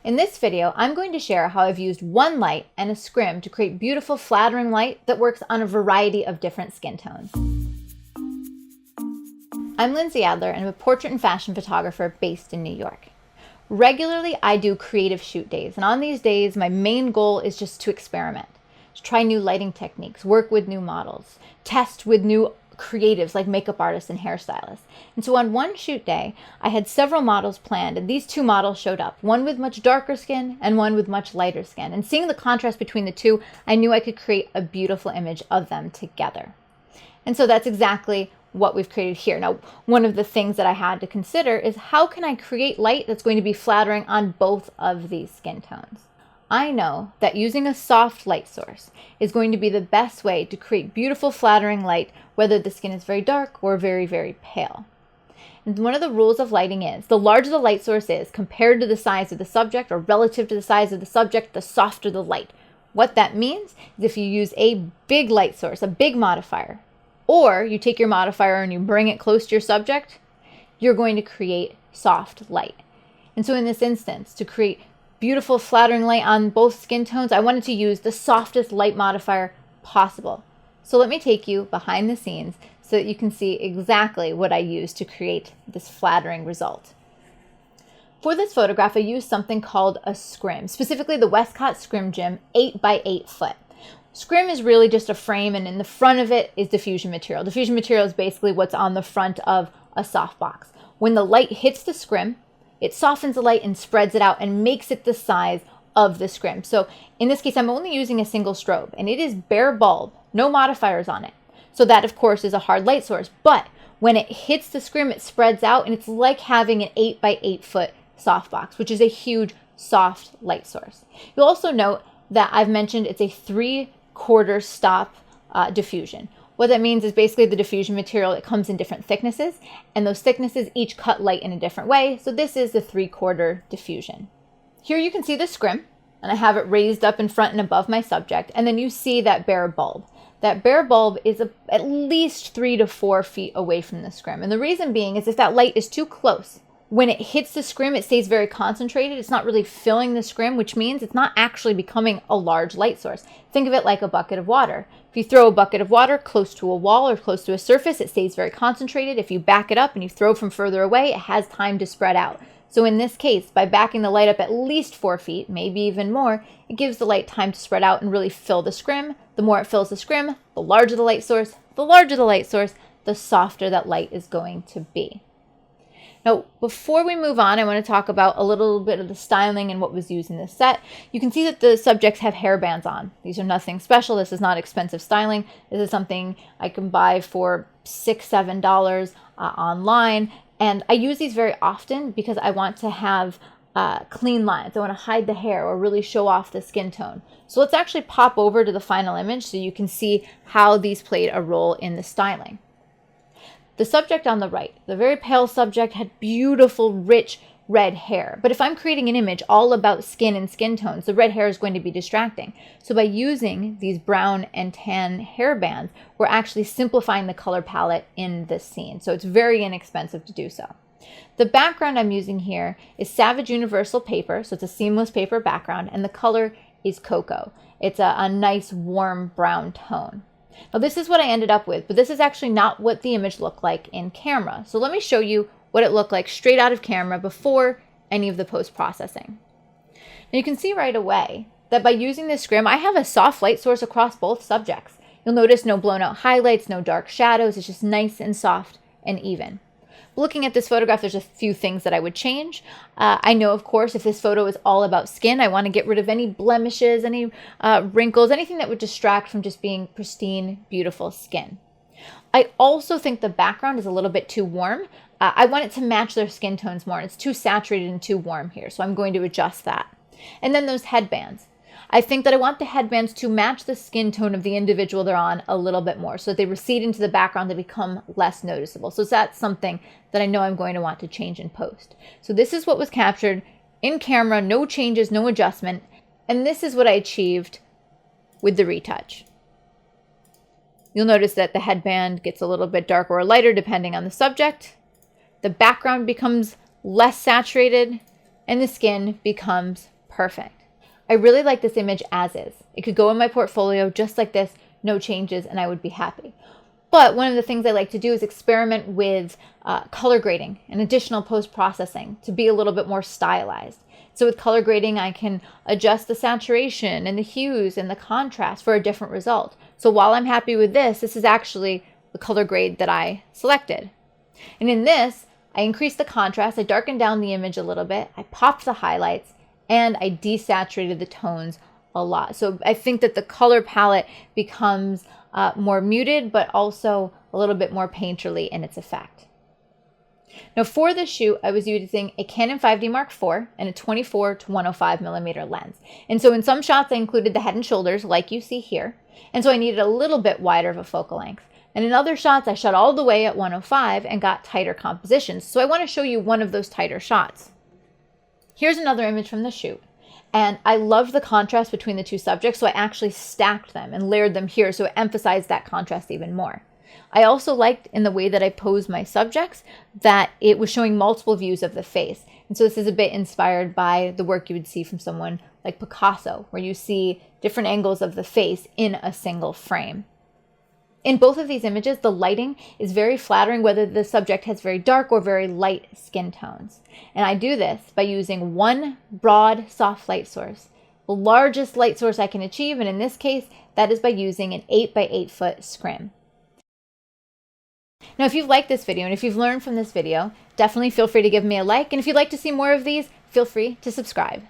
In this video, I'm going to share how I've used one light and a scrim to create beautiful flattering light that works on a variety of different skin tones. I'm Lindsay Adler and I'm a portrait and fashion photographer based in New York. Regularly, I do creative shoot days, and on these days, my main goal is just to experiment, to try new lighting techniques, work with new models, test with new creatives like makeup artists and hairstylists. And so on one shoot day, I had several models planned, and these two models showed up, one with much darker skin and one with much lighter skin. And seeing the contrast between the two, I knew I could create a beautiful image of them together. And so that's exactly what we've created here. Now, one of the things that I had to consider is how can I create light that's going to be flattering on both of these skin tones? I know that using a soft light source is going to be the best way to create beautiful flattering light, whether the skin is very dark or very, very pale. And one of the rules of lighting is the larger the light source is compared to the size of the subject or relative to the size of the subject, the softer the light. What that means is if you use a big light source, a big modifier, or you take your modifier and you bring it close to your subject, you're going to create soft light. And so in this instance, to create beautiful flattering light on both skin tones, I wanted to use the softest light modifier possible. So let me take you behind the scenes so that you can see exactly what I used to create this flattering result. For this photograph, I used something called a scrim, specifically the Westcott Scrim Jim 8x8 foot. Scrim is really just a frame, and in the front of it is diffusion material. Diffusion material is basically what's on the front of a softbox. When the light hits the scrim, it softens the light and spreads it out and makes it the size of the scrim. So in this case, I'm only using a single strobe, and it is bare bulb, no modifiers on it. So that, of course, is a hard light source. But when it hits the scrim, it spreads out, and it's like having an 8x8 foot softbox, which is a huge soft light source. You'll also note that I've mentioned it's a 3/4 stop diffusion. What that means is basically the diffusion material, it comes in different thicknesses, and those thicknesses each cut light in a different way. So this is the 3/4 diffusion. Here you can see the scrim, and I have it raised up in front and above my subject, and then you see that bare bulb. That bare bulb is at least 3 to 4 feet away from the scrim. And the reason being is if that light is too close, when it hits the scrim, it stays very concentrated. It's not really filling the scrim, which means it's not actually becoming a large light source. Think of it like a bucket of water. If you throw a bucket of water close to a wall or close to a surface, it stays very concentrated. If you back it up and you throw from further away, it has time to spread out. So in this case, by backing the light up at least 4 feet, maybe even more, it gives the light time to spread out and really fill the scrim. The more it fills the scrim, the larger the light source, the softer that light is going to be. Now, before we move on, I want to talk about a little bit of the styling and what was used in this set. You can see that the subjects have hairbands on. These are nothing special. This is not expensive styling. This is something I can buy for $6, $7 online. And I use these very often because I want to have clean lines. I want to hide the hair or really show off the skin tone. So let's actually pop over to the final image so you can see how these played a role in the styling. The subject on the right, the very pale subject, had beautiful, rich red hair. But if I'm creating an image all about skin and skin tones, the red hair is going to be distracting. So by using these brown and tan hair bands, we're actually simplifying the color palette in this scene. So it's very inexpensive to do so. The background I'm using here is Savage Universal paper, so it's a seamless paper background, and the color is cocoa. It's a nice warm brown tone. Now this is what I ended up with, but this is actually not what the image looked like in camera. So let me show you what it looked like straight out of camera before any of the post-processing. Now you can see right away that by using this scrim, I have a soft light source across both subjects. You'll notice no blown out highlights, no dark shadows. It's just nice and soft and even. Looking at this photograph, there's a few things that I would change. I know, of course, if this photo is all about skin, I want to get rid of any blemishes, any wrinkles, anything that would distract from just being pristine, beautiful skin. I also think the background is a little bit too warm. I want it to match their skin tones more. It's too saturated and too warm here, so I'm going to adjust that. And then those headbands. I think that I want the headbands to match the skin tone of the individual they're on a little bit more so that they recede into the background, they become less noticeable. So that's something that I know I'm going to want to change in post. So this is what was captured in camera, no changes, no adjustment, and this is what I achieved with the retouch. You'll notice that the headband gets a little bit darker or lighter depending on the subject. The background becomes less saturated, and the skin becomes perfect. I really like this image as is. It could go in my portfolio just like this, no changes, and I would be happy. But one of the things I like to do is experiment with color grading and additional post-processing to be a little bit more stylized. So with color grading, I can adjust the saturation and the hues and the contrast for a different result. So while I'm happy with this is actually the color grade that I selected. And in this, I increased the contrast, I darkened down the image a little bit, I popped the highlights, and I desaturated the tones a lot. So I think that the color palette becomes more muted, but also a little bit more painterly in its effect. Now for this shoot, I was using a Canon 5D Mark IV and a 24 to 105 millimeter lens. And so in some shots, I included the head and shoulders like you see here. And so I needed a little bit wider of a focal length. And in other shots, I shot all the way at 105 and got tighter compositions. So I want to show you one of those tighter shots. Here's another image from the shoot. And I loved the contrast between the two subjects, so I actually stacked them and layered them here, so it emphasized that contrast even more. I also liked in the way that I posed my subjects that it was showing multiple views of the face. And so this is a bit inspired by the work you would see from someone like Picasso, where you see different angles of the face in a single frame. In both of these images, the lighting is very flattering, whether the subject has very dark or very light skin tones. And I do this by using one broad, soft light source, the largest light source I can achieve, and in this case, that is by using an 8 by 8 foot scrim. Now, if you've liked this video and if you've learned from this video, definitely feel free to give me a like. And if you'd like to see more of these, feel free to subscribe.